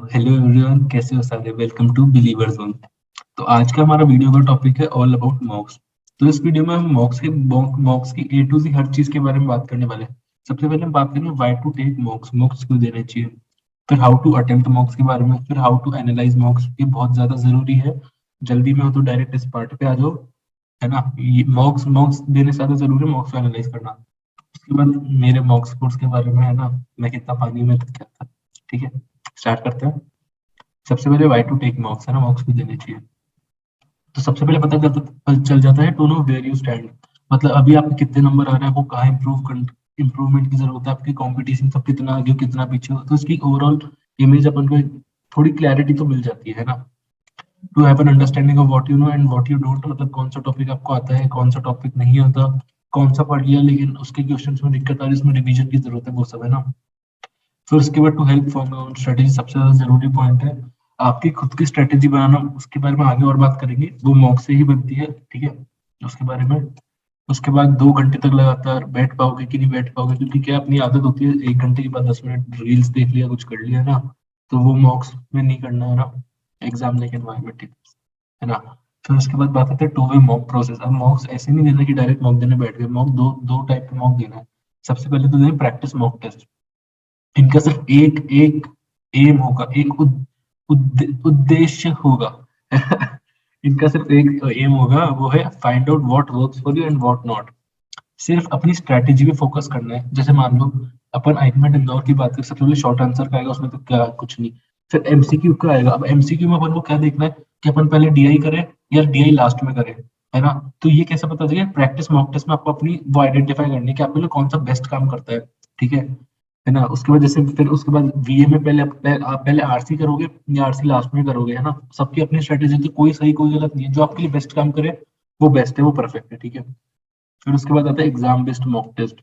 Hello everyone, कैसे हो सारे। Welcome to believer zone. तो आज का हमारा वीडियो का टॉपिक है ऑल अबाउट मॉक्स। तो इस वीडियो में हम मॉक्स की ए टू जी हर चीज के बारे में बात करने वाले हैं। सबसे पहले हम बात करेंगे why to take mocks, mocks क्यों देने चाहिए। फिर हाउ टू अटेम्प्ट मॉक्स के बारे में, फिर हाउ टू एनालाइज मॉक्स, ये बहुत ज्यादा जरूरी है। जल्दी में हो तो डायरेक्ट इस पार्ट पे आ जाओ, है ना। ये मॉक्स मॉक्स देने से ज्यादा जरूरी है मॉक्स को एनालाइज करना। उसके बाद मेरे मॉक्स कोर्स के बारे में, है ना, मैं कितना पानी में था क्या था। ठीक है, स्टार्ट करते हैं। सबसे पहले वाई टू टेक मॉक्स, है ना, मॉक्स भी देने चाहिए। तो सबसे पहले चल जाता है to know where you stand. मतलब अभी आपके कितने नंबर आ रहे हैं, आपको कहाँ इम्प्रूवमेंट की जरूरत है, आपकी कंपटीशन सब कितना आगे हो, कितना पीछे हो। तो इसकी ओवरऑल इमेज अपन को थोड़ी क्लैरिटी तो मिल जाती है ना। To have an understanding of what you know and what you don't, मतलब कौन सा टॉपिक आपको आता है, कौन सा टॉपिक नहीं आता, कौन सा पढ़ लिया लेकिन उसके क्वेश्चंस में दिक्कत आ रही है, उसमें रिवीजन की जरूरत है, वो सब, है ना। फिर उसके बाद to help form your own strategy, सबसे ज्यादा जरूरी पॉइंट है। आपकी खुद की स्ट्रेटेजी बनाना, उसके बारे में आगे और बात करेंगे, वो मॉक से ही बनती है, ठीक है, उसके बारे में। उसके बाद 2 घंटे तक लगातार बैठ पाओगे कि नहीं बैठ पाओगे, क्योंकि क्या अपनी आदत होती है 1 घंटे के बाद 10 मिनट रील्स देख लिया, कुछ कर लिया ना, तो वो मॉक्स में नहीं करना, है ना, एग्जाम के एनवायरमेंट, है ना। फिर उसके बाद बात आती है टू वे मॉक प्रोसेस। अब मॉक्स ऐसे नहीं देना कि डायरेक्ट मॉक देने बैठ गए। मॉक दो दो टाइप के मॉक देना है। सबसे पहले तो देना प्रैक्टिस मॉक टेस्ट। इनका सिर्फ एक एक एम होगा, एक उद्देश्य होगा। इनका सिर्फ एक एम होगा, वो है find out what works for you and what not. सिर्फ अपनी स्ट्रेटेजी पे फोकस करना है। जैसे मान लो अपन आइकमेट इंदौर की बात करें, सबसे पहले शॉर्ट आंसर का आएगा, उसमें तो क्या कुछ नहीं। फिर एमसीक्यू का आएगा। अब एमसीक्यू में अपन को क्या देखना है कि अपन पहले डीआई करें या डीआई लास्ट में करें, है ना। तो ये कैसे पता चलेगा, प्रैक्टिस मॉक टेस्ट में आपको अपनी वो आइडेंटिफाई करनी है कि आपके लिए कौन सा बेस्ट काम करता है, ठीक है ना। उसके बाद जैसे फिर उसके बाद वीए में आप पहले आरसी करोगे या आरसी लास्ट में करोगे, है ना। सबकी अपनी स्ट्रेटेजी होती है, कोई सही कोई गलत नहीं है। जो आपके लिए बेस्ट काम करे वो बेस्ट है, वो परफेक्ट है, ठीक है। फिर उसके बाद आता है एग्जाम बेस्ड मॉक टेस्ट।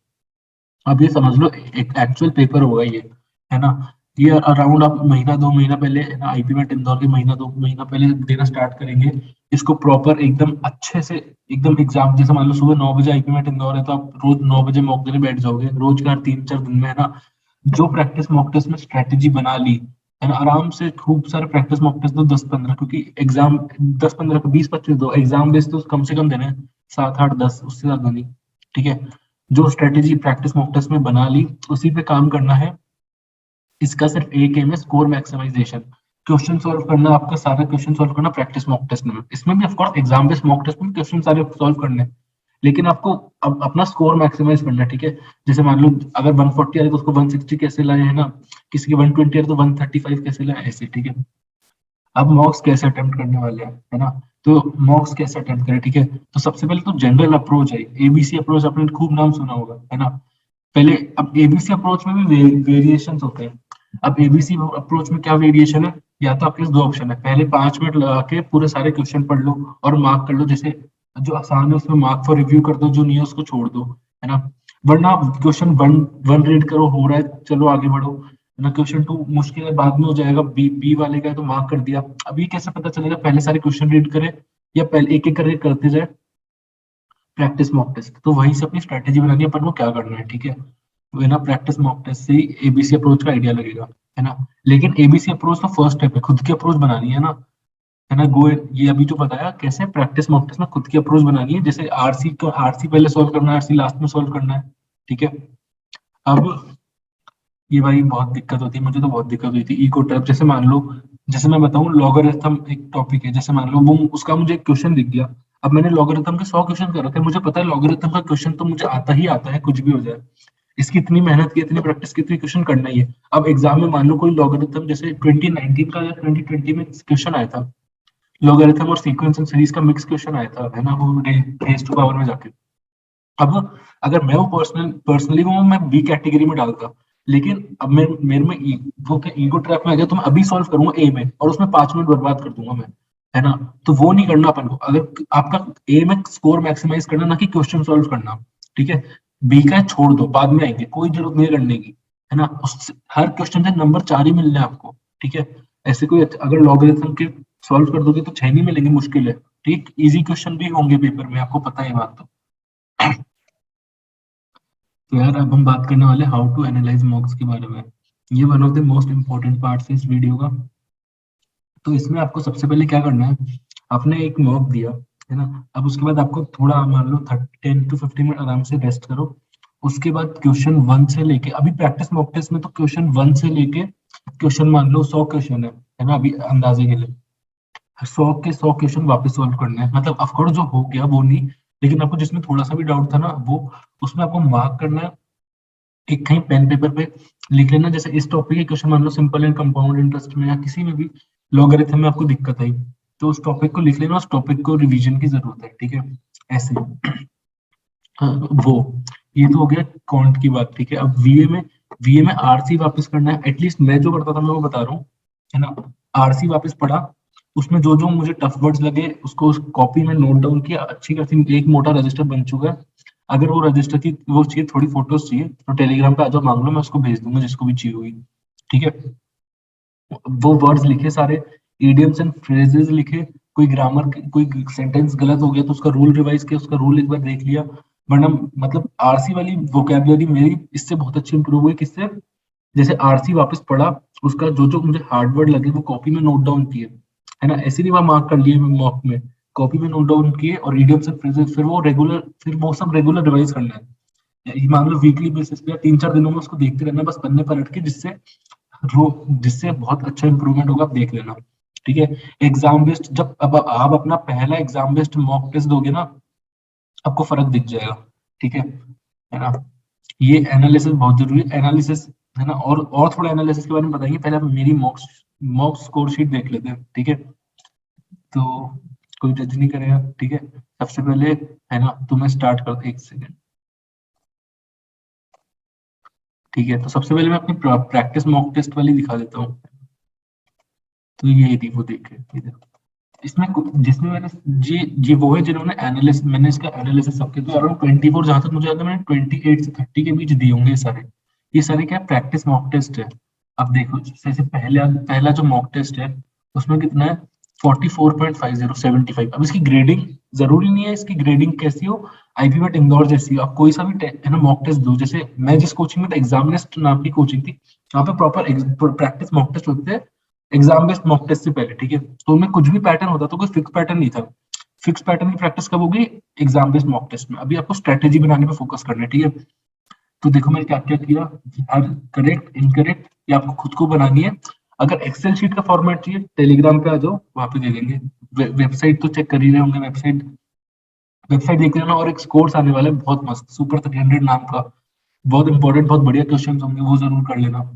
अब ये समझ लो एक एक्चुअल पेपर होगा ये, है ना। ये अराउंड आप महीना 2 महीना पहले, है ना, आईपी में इंदौर के महीना 2 महीना पहले देना स्टार्ट करेंगे। इसको प्रॉपर एकदम अच्छे से, एकदम एग्जाम जैसे मान लो सुबह 9 बजे आईपी में इंदौर है, तो आप रोज 9 बजे मॉक देने बैठ जाओगे, रोज का 3-4 दिन में, है ना। जो प्रैक्टिस मॉक टेस्ट में स्ट्रेटेजी बना ली, है ना, आराम से खूब सारे प्रैक्टिस मॉक टेस्ट दो, 10-15, क्योंकि एग्जाम 10-15 20-25 दो, एग्जाम बेस तो कम से कम देने 7-8-10, उससे ज्यादा नहीं, ठीक है। जो स्ट्रेटेजी प्रैक्टिस मॉक टेस्ट में बना ली, उसी पे काम करना है। इसका सिर्फ एक एम है, स्कोर मैक्सिमाइजेशन। क्वेश्चन सॉल्व करना, आपका सारा क्वेश्चन सॉल्व करना प्रैक्टिस मॉक टेस्ट में। इसमें भी of course exam based mock test में क्वेश्चन सारे सॉल्व करने हैं, लेकिन आपको अब अपना स्कोर मैक्सिमाइज करना है, ठीक है। जैसे मान लो अगर 140 आ रही है तो उसको 160 कैसे लाए, है ना। किसी की 120 आ रही है तो 135 कैसे लाए, ऐसे, ठीक है। अब मॉक्स कैसे अटेम्प्ट करने वाले हैं, है ना। तो मॉक्स कैसे अटेम्प्ट करें, ठीक है। तो सबसे पहले तो जनरल अप्रोच है, एबीसी अप्रोच, आपने खूब नाम सुना होगा, है ना। पहले अब एबीसी अप्रोच में भी वेरिएशंस होते हैं। अब एबीसी अप्रोच में क्या वेरिएशन है, या तो आपके पास दो ऑप्शन है, पहले 5 मिनट लगा के पूरे सारे क्वेश्चन पढ़ लो और मार्क कर लो। जैसे जो आसान है उसमें मार्क फॉर रिव्यू कर दो, जो नहीं है उसको छोड़ दो, है ना। वरना आप क्वेश्चन वन वन रीड करो, हो रहा है चलो आगे बढ़ो, है ना। क्वेश्चन 2 मुश्किल है, बाद में हो जाएगा, बी बी वाले का है तो मार्क कर दिया। अभी कैसे पता चलेगा, पहले सारे क्वेश्चन रीड करें या पहले एक एक करके करते जाए प्रैक्टिस मॉक टेस्ट। तो वहीं से अपनी स्ट्रेटेजी बनानी है अपन को क्या करना है, ठीक है। वो ना प्रैक्टिस मॉक टेस्ट से ही एबीसी अप्रोच का आइडिया लगेगा, है ना। लेकिन एबीसी अप्रोच तो फर्स्ट स्टेप है, खुद की अप्रोच बनानी है ना। गो, ये अभी जो बताया कैसे प्रैक्टिस मॉक टेस्ट में खुद की अप्रोच बनानी है। जैसे आरसी को आरसी पहले सॉल्व करना है, आरसी लास्ट में सॉल्व करना है, ठीक है। अब ये भाई बहुत दिक्कत होती है, मुझे तो बहुत दिक्कत हुई थी इको ट्रैप। जैसे मान लो, जैसे मैं बताऊं लॉगरिथम एक टॉपिक है, जैसे मान लो वो उसका मुझे एक क्वेश्चन दिख गया। अब मैंने लॉगरिथम के 100 क्वेश्चन कर रखे हैं, मुझे पता है लॉगरिथम का क्वेश्चन तो मुझे आता ही आता है, कुछ भी हो जाए। इसकी इतनी मेहनत की, इतनी प्रैक्टिस की, इतनी क्वेश्चन करना ही है। अब एग्जाम में मान लो कोई लॉगरिथम जैसे 2019 का या 2020 में क्वेश्चन आया था, लॉगरिथम और सीक्वेंस एंड सीरीज का मिक्स क्वेश्चन आया था, है ना, वो रेज टू पावर में जाके। अब अगर मैं वो पर्सनली वो मैं बी कैटेगरी में डालता, लेकिन अब मेरे में वो क्या ईगो ट्रैप में आ गया, तो मैं अभी सॉल्व करूंगा ए में और उसमें 5 मिनट बर्बाद कर दूंगा मैं, है ना। तो वो नहीं करना अपन को। अगर आपका एम है स्कोर मैक्सिमाइज करना, ना कि क्वेश्चन सॉल्व करना, ठीक है। बी का है, छोड़ दो, बाद में आएंगे, कोई जरूरत नहीं है करने की, है ना। हर क्वेश्चन से नंबर 4 ही मिलने हैं आपको, ठीक है। ऐसे कोई अगर लॉगरिथम के सॉल्व कर दोगे तो 6 नहीं मिलेंगे, मुश्किल है, ठीक। इजी क्वेश्चन भी होंगे पेपर में, आपको पता है ये बात तो। तो यार अब हम बात करने वाले हाउ टू एनालाइज मॉक्स के बारे में। ये one of the most important parts है इस वीडियो का। तो इसमें आपको सबसे पहले क्या करना है, आपने एक मॉक दिया है ना, अब उसके बाद आपको थोड़ा मान लो 10 to 15 मिनट आराम से रेस्ट करो। उसके बाद क्वेश्चन 1 से लेके, अभी प्रैक्टिस मॉक टेस्ट में तो क्वेश्चन 1 से लेके क्वेश्चन मान लो 100 क्वेश्चन है ना, अभी अंदाजे के लिए 100 के 100 क्वेश्चन वापस सॉल्व करना है। मतलब ऑफकोर्स जो हो गया वो नहीं, लेकिन आपको जिसमें थोड़ा सा भी डाउट था ना वो, उसमें आपको मार्क करना है। एक कहीं पेन पेपर पे लिख लेना, जैसे इस टॉपिक के क्वेश्चन मान लो सिंपल एंड कंपाउंड इंटरेस्ट में या किसी में भी लॉगरिथम में आपको दिक्कत आई, तो उस टॉपिक को लिख लेना, उस टॉपिक को रिवीजन की जरूरत है, ठीक है। ऐसे हाँ, वो ये तो हो गया कॉन्ट की बात, ठीक है। अब वीए में आरसी वापस करना है। एटलीस्ट मैं जो करता था मैं वो बता रहा हूँ, है ना। आरसी वापस पढ़ा, उसमें जो जो मुझे टफ वर्ड्स लगे उसको उस कॉपी में नोट डाउन किया, अच्छी खासी एक मोटा रजिस्टर बन चुका है। अगर वो रजिस्टर की वो चाहिए, थोड़ी फोटोज चाहिए तो टेलीग्राम पे आ जाओ, मांग लो, मैं उसको भेज दूंगा जिसको भी चाहिए होगी, ठीक है। वो वर्ड्स लिखे सारे, इडियम्स एंड फ्रेजेस लिखे, कोई ग्रामर कोई सेंटेंस गलत हो गया तो उसका रूल रिवाइज किया, उसका रूल एक बार देख लिया। वरना मतलब आरसी वाली वोकैबुलरी मेरी इससे बहुत अच्छी इंप्रूव हुई। किससे? जैसे आरसी वापस पढ़ा, उसका जो जो मुझे हार्ड वर्ड लगे वो कॉपी में नोट डाउन किए, है ना। ऐसे नहीं वहां मार्क कर लिए मॉक में, कॉपी में नोट डाउन किए और इडियम्स एंड फ्रेजेस, फिर वो सब रेगुलर रिवाइज करना है। ये मान लो वीकली बेसिस पे या 3-4 दिनों में उसको देखते रहना, बस पन्ने पलट के, जिससे बहुत अच्छा इंप्रूवमेंट होगा, आप देख लेना, ठीक है। एग्जाम बेस्ड, जब अब आप अपना पहला एग्जाम बेस्ड मॉक टेस्ट दोगे ना, आपको फर्क दिख जाएगा, ठीक है ना। ये एनालिसिस बहुत जरूरी है, एनालिसिस, है ना। और थोड़ा एनालिसिस के बारे में बताएंगे, पहले आप मेरी मॉक स्कोर शीट देख लेते हैं, ठीक है। तो कोई जज नहीं करेगा, ठीक है। सबसे पहले, है ना, तो मैं स्टार्ट करता, एक सेकेंड, ठीक है। तो सबसे पहले मैं अपनी प्रैक्टिस मॉक टेस्ट वाली दिखा देता हूँ। तो ये थी, वो देखे, ठीक है। इसमें जिसमें मैंने, जी वो है जिन्होंने एनालिसिस, मैंने इसका एनालिसिस सबके, तो अराउंड 24, जहां तक मुझे याद है मैंने 28 से 30 के बीच दिए होंगे ये सारे। ये सारे क्या, प्रैक्टिस मॉक टेस्ट है। अब देखो, जैसे पहला जो मॉक टेस्ट है उसमें कितना है, 44.50, 75। अब इसकी ग्रेडिंग जरूरी नहीं है, इसकी ग्रेडिंग कैसी हो, आईपी मेट इंदौर जैसी हो। आप कोई सा भी है ना मॉक टेस्ट दो, जैसे मैं जिस कोचिंग में था, एग्जामिनेस्ट नाम की कोचिंग थी, वहाँ पे प्रॉपर प्रैक्टिस मॉक टेस्ट होते थे एग्जाम बेस्ड मॉक टेस्ट से पहले, ठीक है। तो उनमें कुछ भी पैटर्न होता, तो कोई फिक्स पैटर्न नहीं था। फिक्स पैटर्न की प्रैक्टिस कब होगी, एग्जाम बेस्ड मॉक टेस्ट में। अभी आपको स्ट्रेटेजी बनाने पे फोकस करना है, ठीक है। तो देखो मैंने क्या क्या किया, हर करेक्ट इनकरेक्ट ये आपको खुद को बनानी है। अगर एक्सेल शीट का फॉर्मेट चाहिए, टेलीग्राम पे आ जाओ, वहां पे दे देंगे। वेबसाइट तो चेक कर ही रहे होंगे, वेबसाइट वेबसाइट देख लेना। और एक कोर्स आने वाला है बहुत मस्त, सुपर 300 नाम का, बहुत इंपॉर्टेंट, बहुत बढ़िया क्वेश्चन होंगे, वो जरूर कर लेना,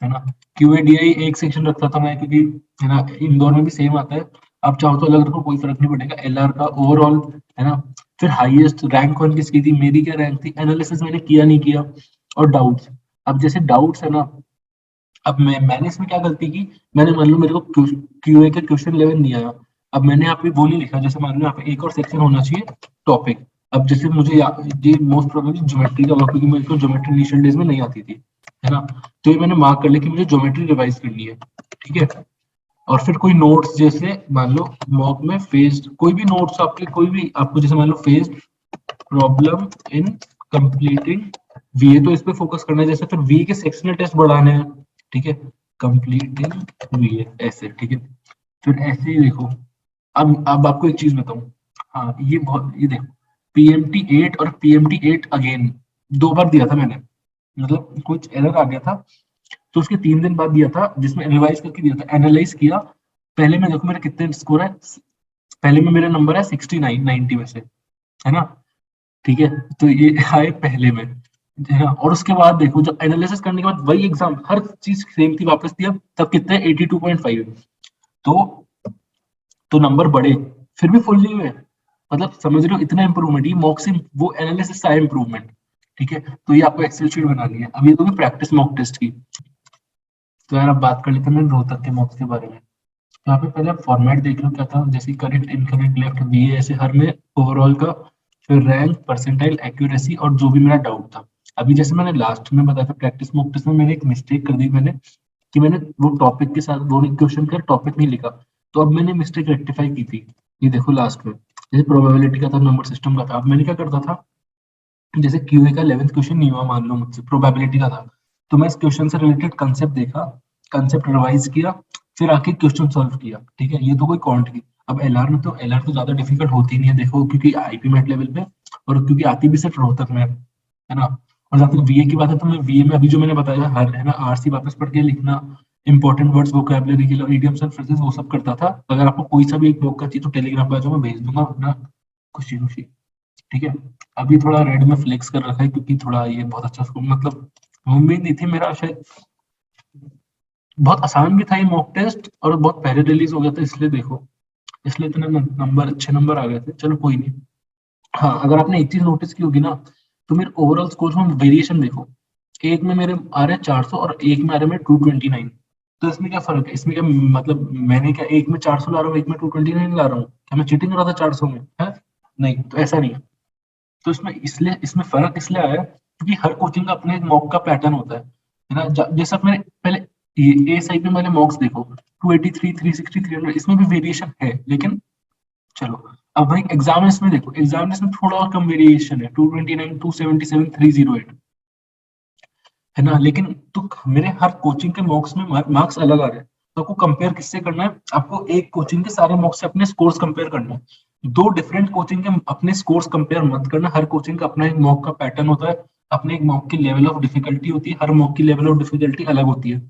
है ना। क्यूएडीआई एक सेक्शन रखता था मैं, क्योंकि, है ना, इंदौर में भी सेम आता है। आप चाहो तो अलग रखो, कोई फर्क नहीं पड़ेगा, एलआर का ओवरऑल, है ना। फिर हाईएस्ट रैंक कौन किसकी थी, मेरी क्या रैंक थी, एनालिसिस मैंने किया नहीं किया, और डाउट्स। अब जैसे डाउट्स है ना, अब मैंने इसमें क्या गलती की, मैंने मान लो मेरे को क्यूए का क्वेश्चन 11 नहीं आया, अब मैंने यहाँ पे वो नहीं लिखा, जैसे मान लो यहाँ पे एक और सेक्शन होना चाहिए टॉपिक। अब जैसे मुझे ये मोस्ट प्रोबेबली ज्योमेट्री का हुआ, क्योंकि मेरे को ज्योमेट्री इनिशियल डेज में नहीं आती थी, है ना। तो ये मैंने मार्क कर लिया कि मुझे ज्योमेट्री रिवाइज करनी है, ठीक है। और फिर कोई नोट्स, जैसे मान लो मॉक में फेज, कोई भी नोट्स आपके, कोई भी आपको, जैसे मान लो फेज प्रॉब्लम इन कंप्लीटिंग वीए, तो इस पे फोकस करना है। जैसे फिर वी के सेक्शनल टेस्ट बढ़ाने हैं, ठीक है, कंप्लीटिंग वीए, ऐसे, ठीक है। फिर ऐसे ही देखो, अब आपको एक चीज बताऊं, हाँ ये बहुत, ये देखो, पीएमटी 8 और पीएमटी 8 अगेन 2 बार दिया था मैंने, मतलब कुछ एरर आ गया था, तो उसके 3 दिन बाद दिया था, जिसमें एनालाइज करके दिया था, एनालाइज किया। पहले में देखो मेरा कितने स्कोर है, पहले में मेरा नंबर है 69 90 में से, है ना, ठीक है। तो ये आए पहले में, है ना। और उसके बाद देखो, जब एनालिसिस करने के बाद वही एग्जाम, हर चीज सेम थी, वापस दिया, तब कितने 82.5। तो नंबर बढ़े, फिर भी फुल नहीं हुए। मतलब समझ रहे हो, इतना इंप्रूवमेंट, ये मॉक से, वो एनालिसिस से आया इंप्रूवमेंट, ठीक है। तो ये आपको एक्सेल शीट बनानी है। अब ये तो प्रैक्टिस मॉक टेस्ट की। तो यार अब बात कर लेते हैं रोहतक के मॉक्स के बारे में। यहाँ पे पहले आप फॉर्मेट देख लो क्या था, जैसे करेक्ट इनकरेक्ट लेफ्ट बी, ऐसे हर में ओवरऑल का, फिर रैंक परसेंटाइल एक्यूरेसी, और जो भी मेरा डाउट था। अभी जैसे मैंने लास्ट में बताया था, प्रैक्टिस मॉक टेस्ट में मैंने एक मिस्टेक कर दी, मैंने कि मैंने वो टॉपिक के साथ वो क्वेश्चन का टॉपिक नहीं लिखा। तो अब मैंने मिस्टेक रेक्टिफाई की थी, ये देखो लास्ट में, जैसे प्रोबेबिलिटी का था, नंबर सिस्टम का था। अब मैंने क्या करता था, जैसे क्यूए का 11th क्वेश्चन नहीं हुआ मान लो मुझसे, प्रोबेबिलिटी का था, तो मैं इस क्वेश्चन से रिलेटेड कंसेप्ट देखा, कंसेप्ट रिवाइज किया, फिर आके क्वेश्चन सॉल्व किया, ठीक है। ये तो कोई क्वांट की। अब एलआर तो ज्यादा डिफिकल्ट होती नहीं है, देखो, क्योंकि आईपी मेट लेवल पे, और क्योंकि आती भी सिर्फ रोहतक में है ना। और जहाँ तक वीए की बात है, तो मैं वीए में अभी जो मैंने बताया हर है ना, आरसी वापस पढ़ के लिखना, इंपॉर्टेंट वर्ड्स, वोकैबुलरी के लिए इडियम्स एंड फ्रेजेस, वो सब करता था। अगर आपको कोई सा भी एक मौका चाहिए तो टेलीग्राम पे आ जाओ, मैं भेज दूंगा अपना खुशी खुशी, ठीक है। अभी थोड़ा रेड में फ्लेक्स कर रखा है, क्योंकि थोड़ा ये बहुत अच्छा स्कोर, मतलब उम्मीद नहीं थी मेरा, शायद बहुत आसान भी था ये मॉक टेस्ट, और बहुत पहले रिलीज हो गया था, इसलिए देखो, इसलिए इतने नंबर, अच्छे नंबर आ गए थे। चलो कोई नहीं। हाँ, अगर आपने एक चीज नोटिस की होगी ना, तो मेरे ओवरऑल स्कोर में वेरिएशन देखो, एक में मेरे आ रहे हैं 400 और एक में आ रहे हैं 229। तो इसमें क्या फर्क है, इसमें क्या मतलब, मैंने क्या एक में 400 ला रहा हूँ, एक में 229 ला रहा हूँ, क्या मैं चीटिंग कर रहा था 400 में है? नहीं, तो ऐसा नहीं है। तो इसमें फर्क इसलिए आया क्योंकि हर कोचिंग का अपने एक मॉक का पैटर्न होता है ना। जैसा मैंने पहले ए साइड में मैंने मॉक्स देखो, 283, 360, 300, इसमें भी वेरिएशन है, लेकिन चलो। अब भाई एग्जामिनेशन में देखो, एग्जामिनेशन में थोड़ा और कम वेरिएशन है, 229, 277, 308, है ना। लेकिन तो मेरे हर कोचिंग के मॉक्स में मार्क्स अलग आ रहे हैं। तो आपको कंपेयर किससे करना है? आपको एक कोचिंग के सारे मॉक्स से अपने स्कोर्स कंपेयर करना है। दो डिफरेंट कोचिंग के अपने स्कोर्स कंपेयर मत करना। हर कोचिंग का अपना एक मॉक का पैटर्न होता है, अपने एक मॉक की लेवल ऑफ डिफिकल्टी होती है, हर मॉक की लेवल ऑफ डिफिकल्टी अलग होती है।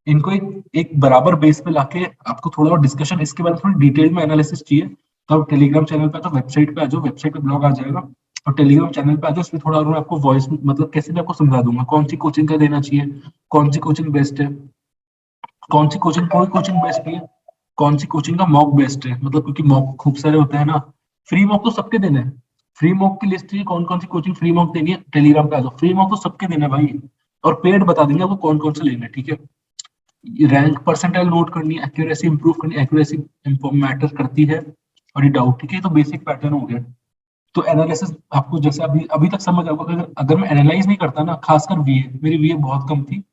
इनको एक एक बराबर बेस पे लाके आपको थोड़ा और डिस्कशन इसके बारे में, थोड़ी डिटेल में एनालिसिस चाहिए, तो आप टेलीग्राम चैनल पे, तो वेबसाइट पे आ जाओ, वेबसाइट पे ब्लॉग आ जाएगा, और टेलीग्राम चैनल पे आ जाओ। इसमें थोड़ा और मैं आपको वॉइस, मतलब कैसे भी आपको समझा दूंगा कौन सी कोचिंग का देना चाहिए, कौन सी कोचिंग बेस्ट है, कौन सी कोचिंग, कोई कोचिंग बेस्ट नहीं है, कौन सी कोचिंग का मॉक बेस्ट है, मतलब क्योंकि मॉक खूब सारे होते हैं ना। फ्री मॉक तो सबके देने हैं, फ्री मॉक की लिस्ट चाहिए, कौन कौन सी कोचिंग फ्री मॉक देनी है, टेलीग्राम पे आ जाओ। फ्री मॉक तो सबके देने हैं भाई, और पेड बता देंगे आपको कौन कौन से लेने हैं, ठीक है। रैंक परसेंटाइल नोट करनी है, एक्यूरेसी इंप्रूव करनी है, एक्यूरेसी मैटर करती है, और ये डाउट, ठीक है, तो बेसिक पैटर्न हो गया। तो एनालिसिस आपको जैसे अभी अभी तक समझ आओगे, अगर अगर मैं एनालाइज नहीं करता ना, खासकर वीए, मेरी वीए बहुत कम थी,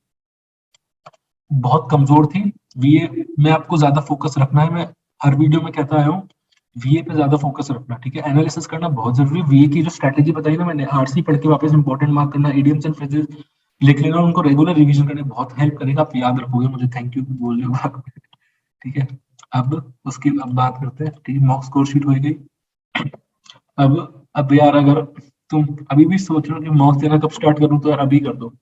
बहुत कमजोर थी। वीए में आपको ज्यादा फोकस रखना है, मैं हर वीडियो में कहता आया हूँ, वीए पे ज्यादा फोकस रखना, ठीक है। एनालिसिस करना बहुत जरूरी है। वीए की जो स्ट्रेटेजी बताई ना मैंने, आरसी पढ़ के वापस इंपॉर्टेंट मार्क करना, इडियम्स एंड फ्रेजेस लिख लेना, उनको रेगुलर रिवीजन करने में बहुत हेल्प करेगा, आप याद रखोगे, मुझे थैंक यू बोलने होगा, ठीक है। अब उसकी अब बात करते हैं, ठीक है, मॉक स्कोर शीट हो गई। अब अब यार, अगर तुम अभी भी सोच रहे हो कि मॉक देना कब स्टार्ट करूं, तो यार अभी कर दो।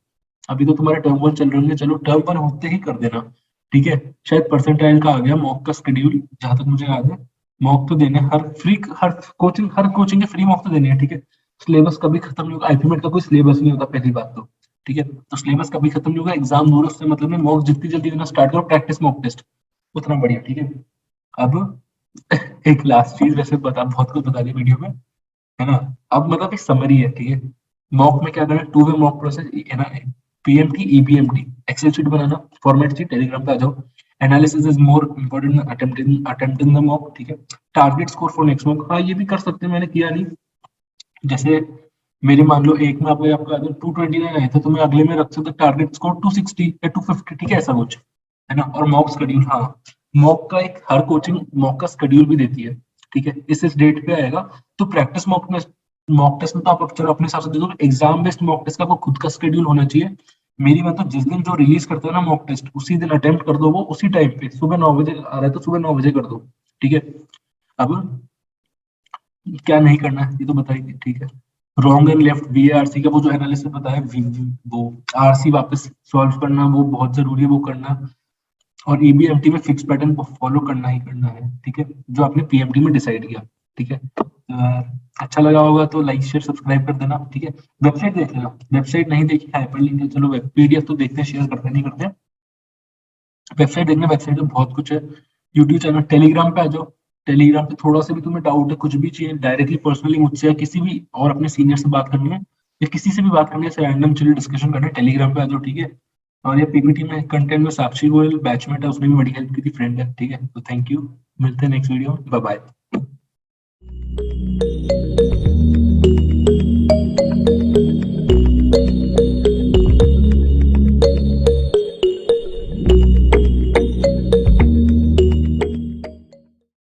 अभी तो तुम्हारे टर्म वन चल रहे होंगे, चलो टर्म वन होते ही कर देना, ठीक है। शायद परसेंटाइल का आ गया मॉक का शेड्यूल, जहां तक मुझे याद है। मॉक तो देने हर कोचिंग के फ्री मॉक तो देने हैं, ठीक है। सिलेबस कभी खत्म नहीं होगा, आईपीमेट का कोई सिलेबस नहीं होता, पहली बात तो, ठीक है। तो सिलेबस कभी खत्म नहीं होगा, एग्जाम दूर है, उससे मतलब नहीं, मॉक जितनी जल्दी देना स्टार्ट करो, प्रैक्टिस मॉक टेस्ट उतना बढ़िया, ठीक है। अब एक लास्ट चीज, वैसे बता बहुत कुछ बता दिया वीडियो में, है ना। अब मतलब एक समरी है, ठीक है। मॉक में क्या करना है, टू वे मॉक प्रोसेस है ना, पीएमटी ईबीएमटी, एक्सेल शीट बनाना, फॉर्मेट शीट, टेलीग्राम पे आ जाओ। Analysis is more important attempting the mock, ठीक है। Target score for next mock, हाँ ये भी कर सकते हैं, मैंने किया नहीं। जैसे मेरे मान लो एक में आपको आपका अगर 229 आए थे, तो मैं अगले में रख सकता टारगेट स्कोर 260 या 250, ठीक है, ऐसा कुछ, है ना। और मॉक शेड्यूल, हाँ, मॉक का एक हर कोचिंग मॉक का शेड्यूल भी देती है, ठीक है, इस डेट पे आएगा। तो प्रैक्टिस मॉक टेस्ट में तो आप चलो अपने हिसाब से दे दो, एग्जाम बेस्ड मॉक टेस्ट का आपको खुद का शेड्यूल होना चाहिए। मेरी बात तो जिस दिन जो रिलीज करता है ना मॉक टेस्ट, उसी दिन अटेम्प्ट कर दो, वो उसी टाइम पे सुबह 9 बजे आ रहा है, तो सुबह 9 बजे कर दो, ठीक है। अब क्या नहीं करना है ये तो बताइए, ठीक है। रॉन्ग एंड लेफ्ट वीएआरसी का वो जो एनालिसिस बताया, वो आरसी वापस सॉल्व करना, वो बहुत जरूरी है, वो करना। और ईबीएमटी में फिक्स पैटर्न को फॉलो करना ही करना है, ठीक है, जो आपने पीएमटी में डिसाइड किया, ठीक है। अच्छा लगा होगा तो लाइक शेयर सब्सक्राइब कर देना, ठीक है। वेबसाइट देख लेना, वेबसाइट नहीं देखी हाइपर लिंक है, चलो पीडीएफ तो देखते हैं, शेयर करते नहीं करते। वेबसाइट देखना, वेबसाइट में बहुत कुछ है। यूट्यूब चैनल, टेलीग्राम पे आ जाओ। टेलीग्राम पे थोड़ा सा भी तुम्हें डाउट है, कुछ भी चाहिए, डायरेक्टली पर्सनली मुझसे या किसी भी और अपने सीनियर से बात करनी है, या किसी से भी बात करनी है, रैंडम चलिए डिस्कशन करना है, टेलीग्राम पे आ जाओ, ठीक है। और ये पीपीटी में कंटेंट में साक्षी गोयल बैचमेट है, उसने भी बड़ी हेल्प की थी, फ्रेंड है, ठीक है। तो थैंक यू, मिलते हैं नेक्स्ट वीडियो, बाय बाय।